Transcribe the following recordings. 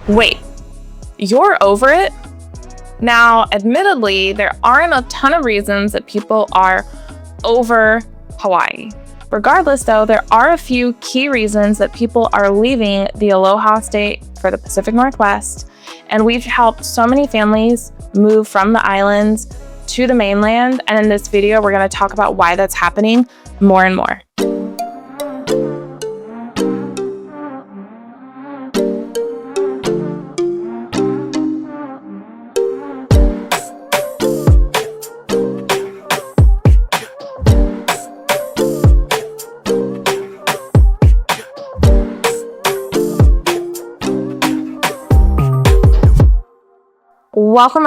Wait, you're over it? Now, admittedly, there aren't a ton of reasons that people are over Hawaii. Regardless, though, there are a few key reasons that people are leaving the Aloha State for the Pacific Northwest, and we've helped so many families move from the islands to the mainland, and in this video, we're going to talk about why that's happening more and more.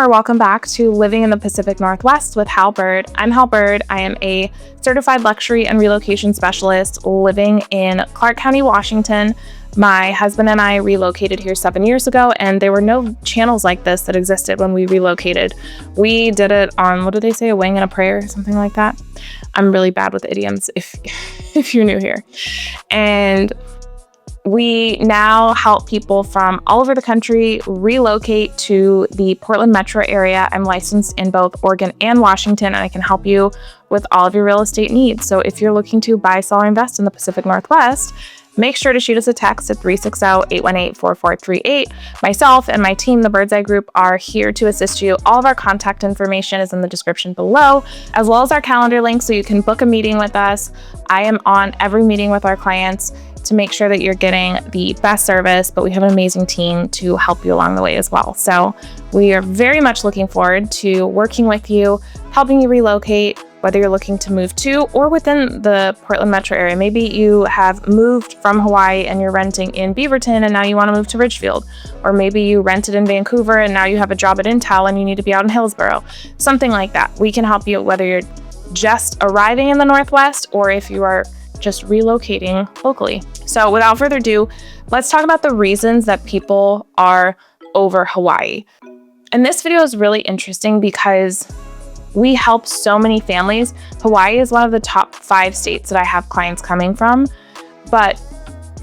Welcome back to Living in the Pacific Northwest with Hal Bird. I'm Hal Bird. I am a certified luxury and relocation specialist living in Clark County, Washington. My husband and I relocated here 7 years ago, and there were no channels like this that existed when we relocated. We did it on, what do they say, a wing and a prayer, something like that. I'm really bad with idioms if you're new here. And we now help people from all over the country relocate to the Portland metro area. I'm licensed in both Oregon and Washington, and I can help you with all of your real estate needs. So if you're looking to buy, sell, or invest in the Pacific Northwest, make sure to shoot us a text at 360-818-4438. Myself and my team, the Bird's Eye Group, are here to assist you. All of our contact information is in the description below, as well as our calendar link so you can book a meeting with us. I am on every meeting with our clients to make sure that you're getting the best service, but we have an amazing team to help you along the way as well. So we are very much looking forward to working with you, helping you relocate, whether you're looking to move to or within the Portland metro area. Maybe you have moved from Hawaii and you're renting in Beaverton and now you want to move to Ridgefield. Or maybe you rented in Vancouver and now you have a job at Intel and you need to be out in Hillsborough. Something like that. We can help you whether you're just arriving in the Northwest or if you are just relocating locally. So without further ado, let's talk about the reasons that people are over Hawaii. And this video is really interesting because we help so many families. Hawaii is one of the top 5 states that I have clients coming from. But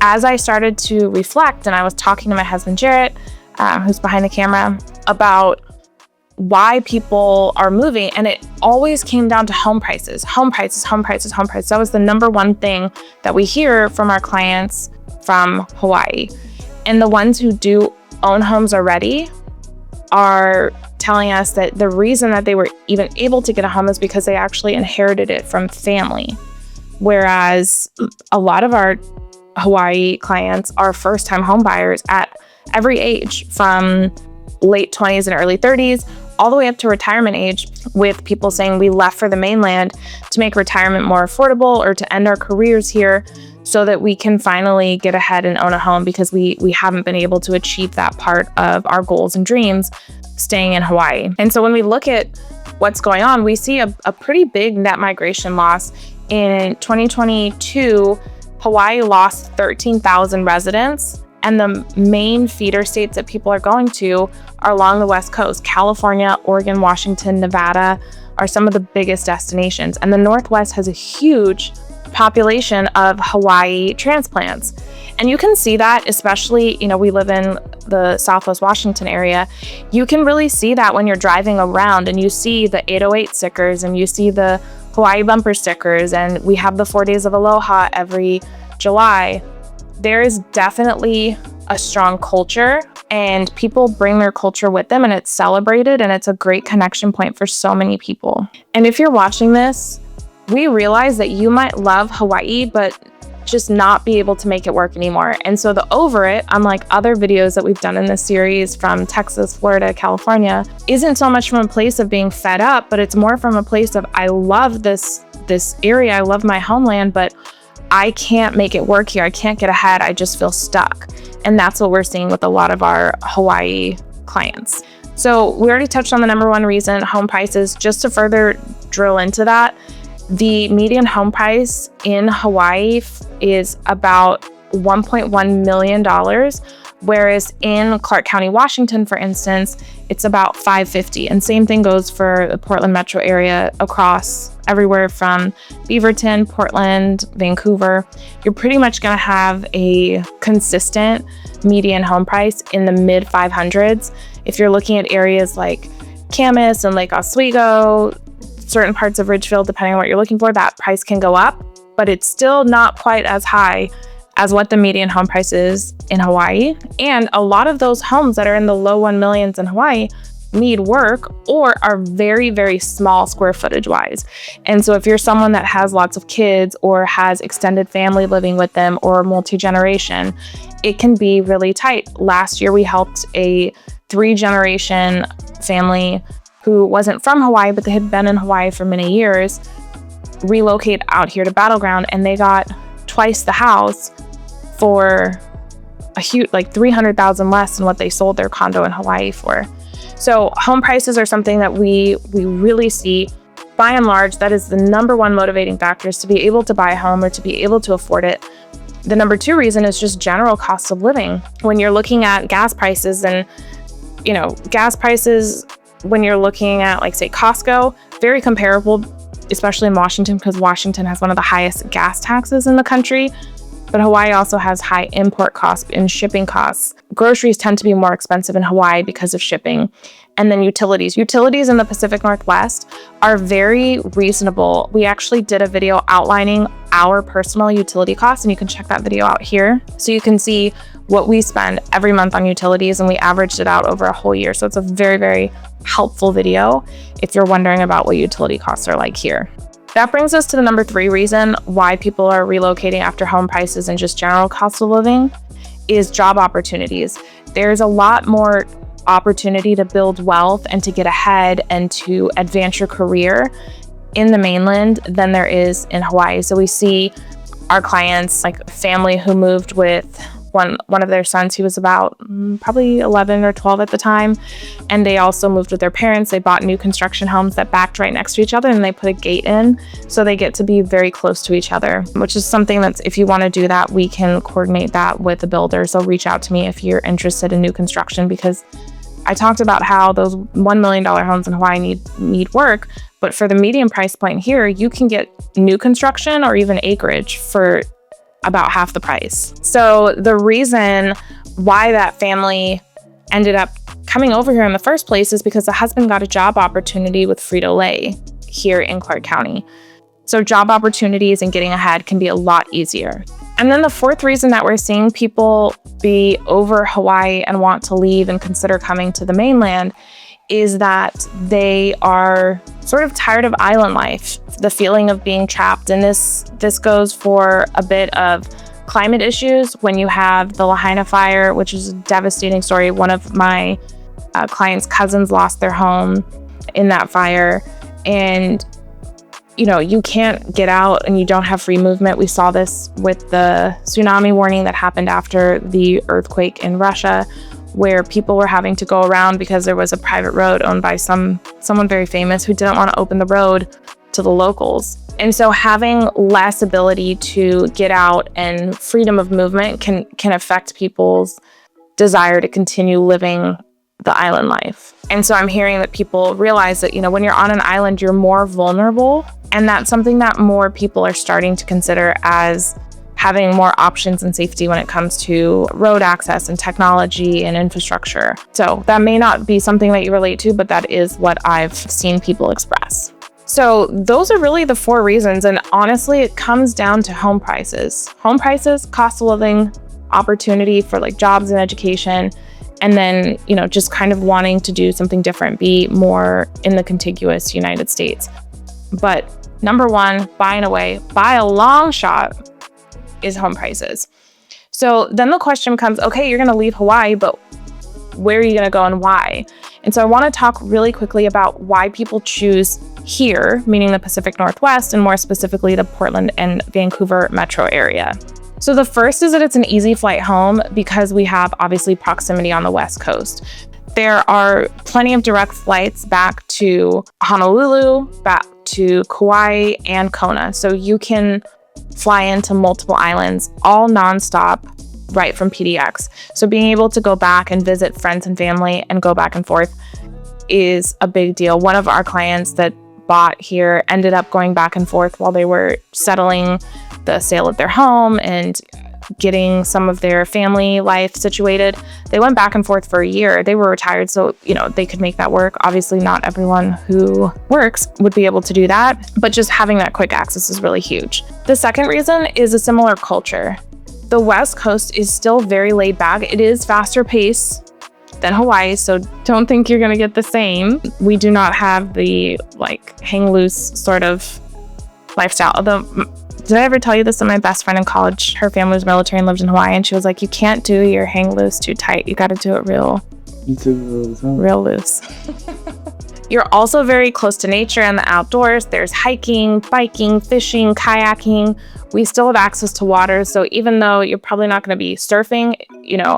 as I started to reflect, and I was talking to my husband, Jarrett, who's behind the camera, about why people are moving, and it always came down to home prices. That was the number one thing that we hear from our clients from Hawaii. And the ones who do own homes already are telling us that the reason that they were even able to get a home is because they actually inherited it from family. Whereas a lot of our Hawaii clients are first-time home buyers at every age, from late 20s and early 30s, all the way up to retirement age, with people saying we left for the mainland to make retirement more affordable or to end our careers here so that we can finally get ahead and own a home because we haven't been able to achieve that part of our goals and dreams staying in Hawaii. And so when we look at what's going on, we see a pretty big net migration loss. In 2022, Hawaii lost 13,000 residents. And the main feeder states that people are going to are along the West Coast. California, Oregon, Washington, Nevada are some of the biggest destinations. And the Northwest has a huge population of Hawaii transplants. And you can see that, especially, we live in the Southwest Washington area. You can really see that when you're driving around and you see the 808 stickers and you see the Hawaii bumper stickers, and we have the 4 Days of Aloha every July. There is definitely a strong culture, and people bring their culture with them, and it's celebrated, and it's a great connection point for so many people. And if you're watching this, we realize that you might love Hawaii, but just not be able to make it work anymore. And so the over it, unlike other videos that we've done in this series from Texas, Florida, California, isn't so much from a place of being fed up, but it's more from a place of, I love this area, I love my homeland, but I can't make it work here. I can't get ahead. I just feel stuck. And that's what we're seeing with a lot of our Hawaii clients. So we already touched on the number one reason, home prices. Just to further drill into that, the median home price in Hawaii is about $1.1 million, Whereas in Clark County, Washington, for instance, it's about $550. And same thing goes for the Portland metro area across everywhere from Beaverton, Portland, Vancouver. You're pretty much going to have a consistent median home price in the mid 500s. If you're looking at areas like Camas and Lake Oswego, certain parts of Ridgefield, depending on what you're looking for, that price can go up, but it's still not quite as high as what the median home price is in Hawaii. And a lot of those homes that are in the low 1 millions in Hawaii need work or are very, very small square footage wise. And so if you're someone that has lots of kids or has extended family living with them or multi-generation, it can be really tight. Last year, we helped a 3-generation family who wasn't from Hawaii, but they had been in Hawaii for many years, relocate out here to Battleground, and they got twice the house for a huge, like $300,000 less than what they sold their condo in Hawaii for. So home prices are something that we really see. By and large, that is the number one motivating factor, is to be able to buy a home or to be able to afford it. The number 2 reason is just general cost of living. When you're looking at gas prices and, gas prices, when you're looking at, like, say, Costco, very comparable, especially in Washington, because Washington has one of the highest gas taxes in the country. But Hawaii also has high import costs and shipping costs. Groceries tend to be more expensive in Hawaii because of shipping. And then utilities. Utilities in the Pacific Northwest are very reasonable. We actually did a video outlining our personal utility costs, and you can check that video out here. So you can see what we spend every month on utilities, and we averaged it out over a whole year. So it's a very, very helpful video if you're wondering about what utility costs are like here. That brings us to the number 3 reason why people are relocating after home prices and just general cost of living is job opportunities. There's a lot more opportunity to build wealth and to get ahead and to advance your career in the mainland than there is in Hawaii. So we see our clients, like a family who moved with one of their sons. He was about probably 11 or 12 at the time. And they also moved with their parents. They bought new construction homes that backed right next to each other, and they put a gate in. So they get to be very close to each other, which is something that's, if you want to do that, we can coordinate that with the builder. So reach out to me if you're interested in new construction, because I talked about how those $1 million homes in Hawaii need work. But for the medium price point here, you can get new construction or even acreage for about half the price. So the reason why that family ended up coming over here in the first place is because the husband got a job opportunity with Frito-Lay here in Clark County. So job opportunities and getting ahead can be a lot easier. And then the 4th reason that we're seeing people be over Hawaii and want to leave and consider coming to the mainland is that they are sort of tired of island life, the feeling of being trapped. And this goes for a bit of climate issues. When you have the Lahaina fire, which is a devastating story. One of my clients' cousins lost their home in that fire. And, you can't get out and you don't have free movement. We saw this with the tsunami warning that happened after the earthquake in Russia, where people were having to go around because there was a private road owned by someone very famous who didn't want to open the road to the locals. And so having less ability to get out and freedom of movement can affect people's desire to continue living the island life. And so I'm hearing that people realize that, when you're on an island, you're more vulnerable. And that's something that more people are starting to consider as having more options and safety when it comes to road access and technology and infrastructure. So that may not be something that you relate to, but that is what I've seen people express. So those are really the 4 reasons. And honestly, it comes down to home prices. Home prices, cost of living, opportunity for like jobs and education, and then, just kind of wanting to do something different, be more in the contiguous United States. But number 1, by a long shot, is home prices. So then the question becomes, okay, you're going to leave Hawaii, but where are you going to go and why? And so I want to talk really quickly about why people choose here, meaning the Pacific Northwest, and more specifically the Portland and Vancouver metro area. So the first is that it's an easy flight home because we have obviously proximity on the West Coast. There are plenty of direct flights back to Honolulu, back to Kauai, and Kona. So you can fly into multiple islands, all nonstop, right from PDX. So being able to go back and visit friends and family and go back and forth is a big deal. One of our clients that bought here ended up going back and forth while they were settling the sale of their home and getting some of their family life situated. They went back and forth for a year. They were retired, so they could make that work. Obviously, not everyone who works would be able to do that, but just having that quick access is really huge. The second reason is a similar culture. The West Coast is still very laid back. It is faster paced than Hawaii, so don't think you're gonna get the same. We do not have the hang loose sort of lifestyle. Although, did I ever tell you this? That my best friend in college, her family was military and lived in Hawaii, and she was like, you can't do your hang loose too tight. You got to do it real loose. You're also very close to nature and the outdoors. There's hiking, biking, fishing, kayaking. We still have access to water. So even though you're probably not going to be surfing,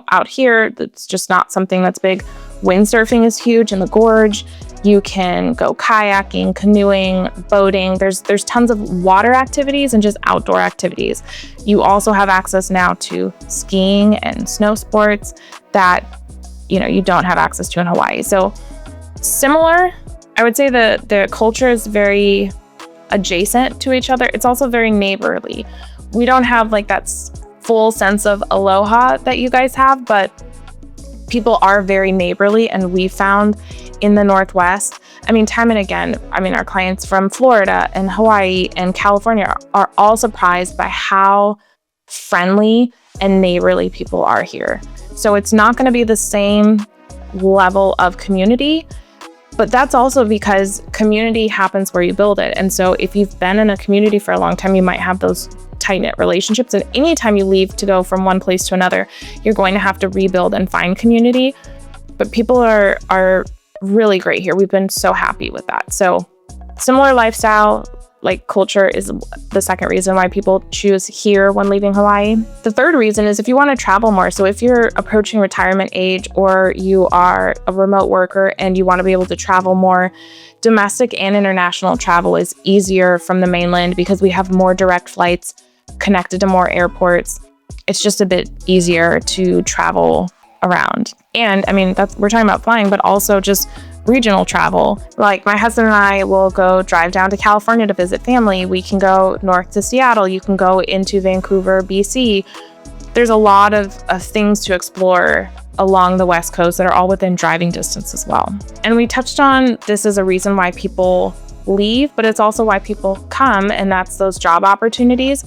out here, that's just not something that's big. Windsurfing is huge in the gorge. You can go kayaking, canoeing, boating. There's tons of water activities and just outdoor activities. You also have access now to skiing and snow sports that, you don't have access to in Hawaii. So similar, I would say the culture is very adjacent to each other. It's also very neighborly. We don't have that full sense of aloha that you guys have, but people are very neighborly, and we found in the Northwest, time and again, our clients from Florida and Hawaii and California are all surprised by how friendly and neighborly people are here. So it's not going to be the same level of community, but that's also because community happens where you build it. And so if you've been in a community for a long time, you might have those tight-knit relationships. And anytime you leave to go from one place to another, you're going to have to rebuild and find community. But people are really great here. We've been so happy with that. So similar lifestyle, culture is the second reason why people choose here when leaving Hawaii. The third reason is if you want to travel more. So if you're approaching retirement age or you are a remote worker and you want to be able to travel more, domestic and international travel is easier from the mainland because we have more direct flights connected to more airports. It's just a bit easier to travel around. And we're talking about flying, but also just regional travel. My husband and I will go drive down to California to visit family. We can go north to Seattle. You can go into Vancouver, BC. There's a lot of things to explore along the West Coast that are all within driving distance as well. And we touched on this as a reason why people leave, but it's also why people come, and that's those job opportunities.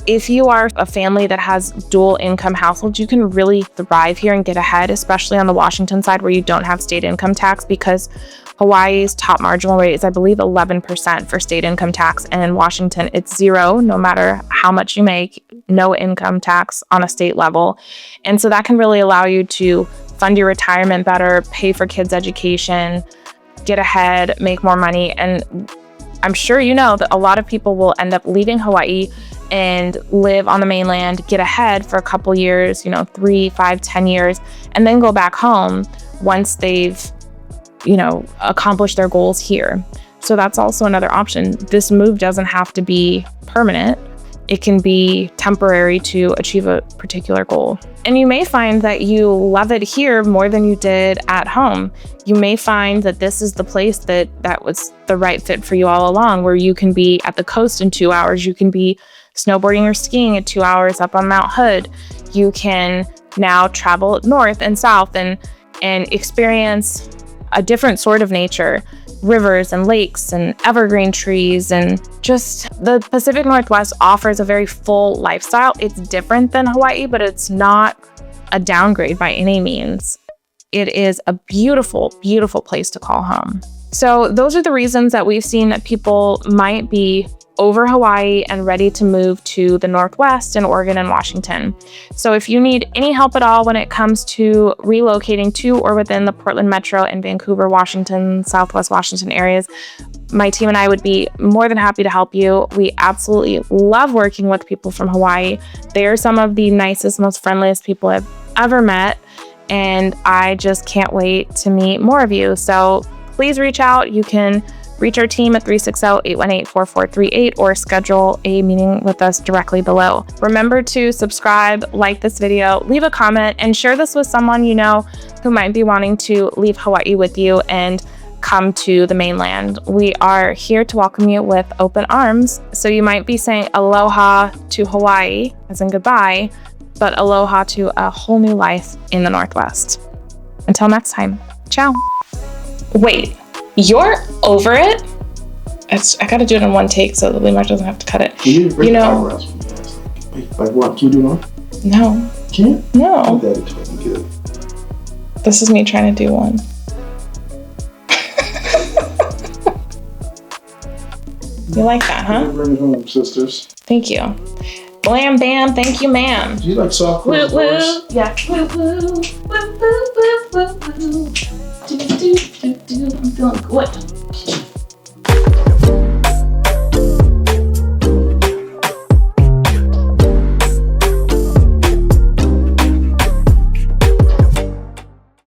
If you are a family that has dual income households, you can really thrive here and get ahead, especially on the Washington side where you don't have state income tax, because Hawaii's top marginal rate is, I believe, 11% for state income tax, and in Washington it's 0, no matter how much you make, no income tax on a state level. And so that can really allow you to fund your retirement better, pay for kids' education, get ahead, make more money. And I'm sure that a lot of people will end up leaving Hawaii and live on the mainland, get ahead for a couple years, 3, 5, 10 years, and then go back home once they've, accomplished their goals here. So that's also another option. This move doesn't have to be permanent. It can be temporary to achieve a particular goal. And you may find that you love it here more than you did at home. You may find that this is the place that was the right fit for you all along, where you can be at the coast in 2 hours. You can be snowboarding or skiing at 2 hours up on Mount Hood. You can now travel north and south and experience a different sort of nature. Rivers and lakes and evergreen trees, and just the Pacific Northwest offers a very full lifestyle. It's different than Hawaii, but it's not a downgrade by any means. It is a beautiful, beautiful place to call home. So those are the reasons that we've seen that people might be over Hawaii and ready to move to the Northwest in Oregon and Washington. So if you need any help at all when it comes to relocating to or within the Portland Metro and Vancouver, Washington, Southwest Washington areas, my team and I would be more than happy to help you. We absolutely love working with people from Hawaii. They are some of the nicest, most friendliest people I've ever met, and I just can't wait to meet more of you. So please reach out. You can Reach our team at 360-818-4438 or schedule a meeting with us directly below. Remember to subscribe, like this video, leave a comment, and share this with someone you know who might be wanting to leave Hawaii with you and come to the mainland. We are here to welcome you with open arms. So you might be saying aloha to Hawaii, as in goodbye, but aloha to a whole new life in the Northwest. Until next time, ciao. Wait, you're over it? I gotta do it in one take so that Lee Mark doesn't have to cut it. You know. Like what? Can you do one? No. Can't? No. Oh, that is fucking good. This is me trying to do one. You like that, huh? Bring it home, sisters. Thank you. Blam bam, thank you, ma'am. Do you like soft woo voice? Yeah. Woo woo. Woo woo woo woo woo. Do do do do. I'm feeling good.